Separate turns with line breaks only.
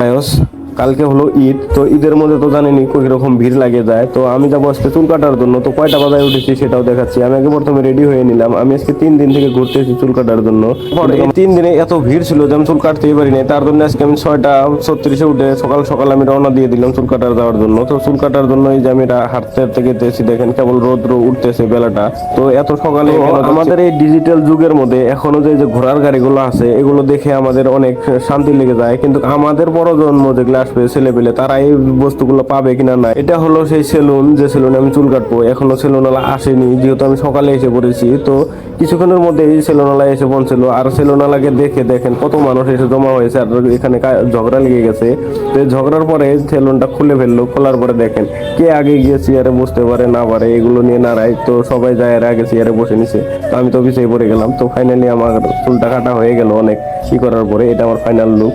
আয়স কালকে হলো ঈদ। তো ঈদের মধ্যে তো জানেনি কিরকম ভিড় লাগে যায়। তো আমি যাবো আজকে চুল কাটার জন্য। তো কয়টা বাজায় উঠেছি সেটাও দেখাচ্ছি। আমি আগে প্রথমে রেডি হয়ে নিলাম। আমি আজকে 3 দিন থেকে ঘুরতেছি চুল কাটার জন্য। পরে এই 3 দিনে এত ভিড় ছিল যে আমি চুল কাটতেই পারি নাই। তার জন্য আজকে আমি 6:36 উঠে সকাল সকাল আমি রওনা দিয়ে দিলাম চুল কাটার যাওয়ার জন্য। তো চুল কাটার জন্য এই যে আমি হাঁটতে হাঁটতে গেতেছি, দেখেন কেবল রোদ্র উঠতেছে বেলাটা। তো এত সকালে আমাদের এই ডিজিটাল যুগের মধ্যে এখনো যে ঘোড়ার গাড়িগুলো আছে এগুলো দেখে আমাদের অনেক শান্তি লেগে যায়। কিন্তু আমাদের প্রজন্ম যেগুলো আসবে ছেলে পেলে তারা এই বস্তুগুলো পাবে কিনা না। এটা হলো সেই সেলুন, যে সেলুনে আমি চুল কাটবো। এখনো সেলুনওয়ালা আসেনি, যেহেতু আমি সকালে এসে পড়েছি। তো কিছুক্ষণের মধ্যে এই সেলুনওয়ালা এসে পৌঁছলো। আর সেলুনওয়ালাকে দেখে দেখেন কত মানুষ এসে জমা হয়েছে, আর এখানে ঝগড়া লেগে গেছে। তো এই ঝগড়ার পরে সেলুনটা খুলে ফেললো। খোলার পরে দেখেন কে আগে গিয়ে চেয়ারে বসতে পারে না পারে এগুলো নিয়ে নাড়ায়। তো সবাই যায় আর আগে চেয়ারে বসে নিছে। তো আমি তো পিছিয়ে পড়ে গেলাম। তো ফাইনালি আমার চুলটা কাটা হয়ে গেল অনেক করার পরে। এটা আমার ফাইনাল লুক।